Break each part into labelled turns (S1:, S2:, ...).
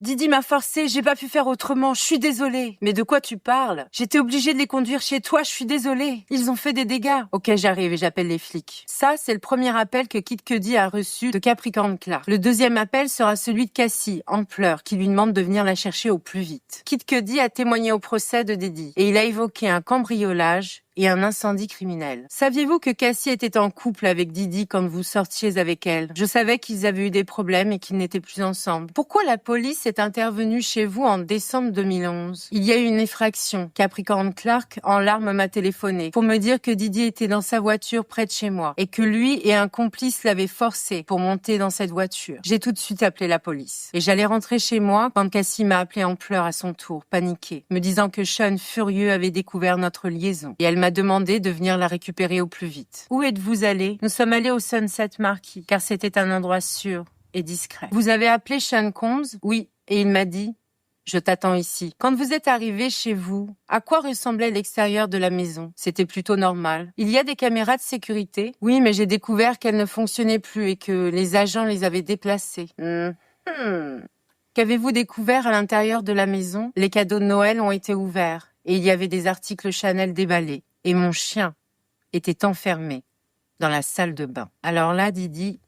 S1: Didi m'a forcé, j'ai pas pu faire autrement, je suis désolée. Mais de quoi tu parles? J'étais obligée de les conduire chez toi, je suis désolée. Ils ont fait des dégâts. Ok, j'arrive et j'appelle les flics. Ça, c'est le premier appel que Kid Cudi a reçu de Capricorn Clark. Le deuxième appel sera celui de Cassie, en pleurs, qui lui demande de venir la chercher au plus vite. Kid Cudi a témoigné au procès de Didi et il a évoqué un cambriolage et un incendie criminel. Saviez-vous que Cassie était en couple avec Didi quand vous sortiez avec elle? Je savais qu'ils avaient eu des problèmes et qu'ils n'étaient plus ensemble. Pourquoi la police est intervenue chez vous en décembre 2011? Il y a eu une effraction. Capricorn Clark, en larmes, m'a téléphoné pour me dire que Didi était dans sa voiture près de chez moi et que lui et un complice l'avaient forcé pour monter dans cette voiture. J'ai tout de suite appelé la police. Et j'allais rentrer chez moi quand Cassie m'a appelé en pleurs à son tour, paniquée, me disant que Sean, furieux, avait découvert notre liaison. Et elle m'a demandé de venir la récupérer au plus vite. Où êtes-vous allé? Nous sommes allés au Sunset Marquis, car c'était un endroit sûr et discret. Vous avez appelé Sean Combs? Oui. Et il m'a dit, je t'attends ici. Quand vous êtes arrivé chez vous, à quoi ressemblait l'extérieur de la maison? C'était plutôt normal. Il y a des caméras de sécurité? Oui, mais j'ai découvert qu'elles ne fonctionnaient plus et que les agents les avaient déplacées. Qu'avez-vous découvert à l'intérieur de la maison? Les cadeaux de Noël ont été ouverts et il y avait des articles Chanel déballés. Et mon chien était enfermé dans la salle de bain. Alors là, Didi,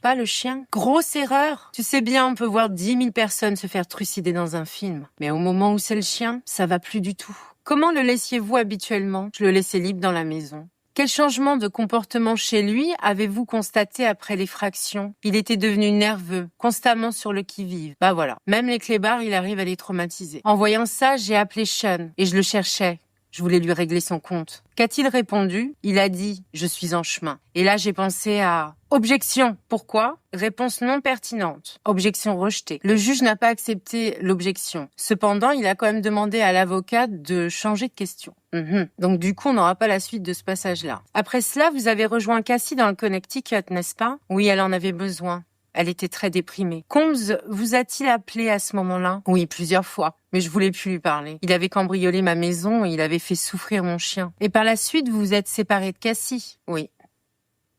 S1: pas le chien. Grosse erreur. Tu sais bien, on peut voir 10 000 personnes se faire trucider dans un film. Mais au moment où c'est le chien, ça va plus du tout. Comment le laissiez-vous habituellement? Je le laissais libre dans la maison. Quel changement de comportement chez lui avez-vous constaté après l'effraction? Il était devenu nerveux, constamment sur le qui-vive. Bah voilà, même les clébards, il arrive à les traumatiser. En voyant ça, j'ai appelé Sean et je le cherchais. Je voulais lui régler son compte. Qu'a-t-il répondu? Il a dit « Je suis en chemin ». Et là, j'ai pensé à « Objection ». Pourquoi? Réponse non pertinente. Objection rejetée. Le juge n'a pas accepté l'objection. Cependant, il a quand même demandé à l'avocat de changer de question. Donc du coup, on n'aura pas la suite de ce passage-là. Après cela, vous avez rejoint Cassie dans le Connecticut, n'est-ce pas? Oui, elle en avait besoin. Elle était très déprimée. Combs vous a-t-il appelé à ce moment-là? Oui, plusieurs fois. Mais je voulais plus lui parler. Il avait cambriolé ma maison et il avait fait souffrir mon chien. Et par la suite, vous vous êtes séparés de Cassie? Oui.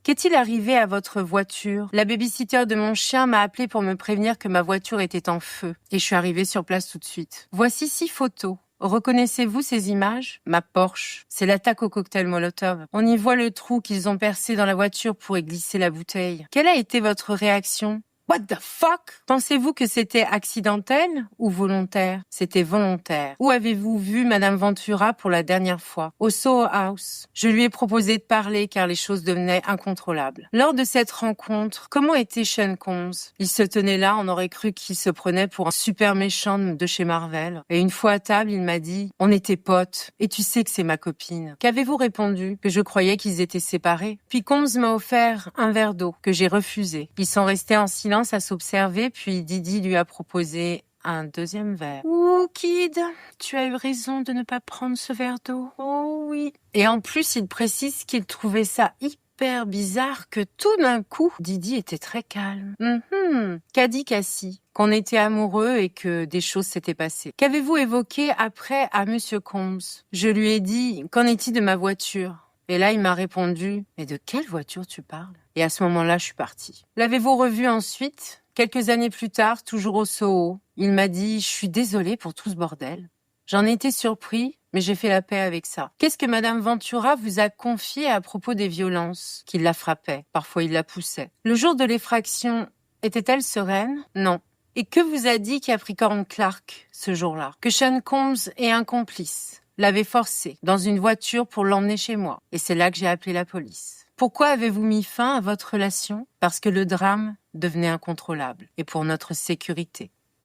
S1: Qu'est-il arrivé à votre voiture? La babysitter de mon chien m'a appelé pour me prévenir que ma voiture était en feu. Et je suis arrivée sur place tout de suite. Voici 6 photos. Reconnaissez-vous ces images? Ma Porsche. C'est l'attaque au cocktail Molotov. On y voit le trou qu'ils ont percé dans la voiture pour y glisser la bouteille. Quelle a été votre réaction? What the fuck? Pensez-vous que c'était accidentel ou volontaire? C'était volontaire. Où avez-vous vu Madame Ventura pour la dernière fois? Au Soho House. Je lui ai proposé de parler car les choses devenaient incontrôlables. Lors de cette rencontre, comment était Sean Combs? Il se tenait là, on aurait cru qu'il se prenait pour un super méchant de chez Marvel. Et une fois à table, il m'a dit « On était potes, et tu sais que c'est ma copine. » Qu'avez-vous répondu? Que je croyais qu'ils étaient séparés. Puis Combs m'a offert un verre d'eau que j'ai refusé. Ils sont restés en silence à s'observer, puis Didi lui a proposé un deuxième verre. « Ouh, Kid, tu as eu raison de ne pas prendre ce verre d'eau. Oh oui. » Et en plus, il précise qu'il trouvait ça hyper bizarre que tout d'un coup, Didi était très calme. Qu'a dit Cassie? Qu'on était amoureux et que des choses s'étaient passées. Qu'avez-vous évoqué après à Monsieur Combs? Je lui ai dit, qu'en est-il de ma voiture? Et là, il m'a répondu, mais de quelle voiture tu parles? Et à ce moment-là, je suis partie. L'avez-vous revu ensuite? Quelques années plus tard, toujours au Soho. Il m'a dit, je suis désolée pour tout ce bordel. J'en ai été surpris, mais j'ai fait la paix avec ça. Qu'est-ce que Madame Ventura vous a confié à propos des violences? Qu'il la frappait, parfois il la poussait. Le jour de l'effraction, était-elle sereine? Non. Et que vous a dit Capricorn Clark ce jour-là? Que Sean Combs est un complice. L'avait forcé dans une voiture pour l'emmener chez moi. Et c'est là que j'ai appelé la police. Pourquoi avez-vous mis fin à votre relation? Parce que le drame devenait incontrôlable et pour notre sécurité.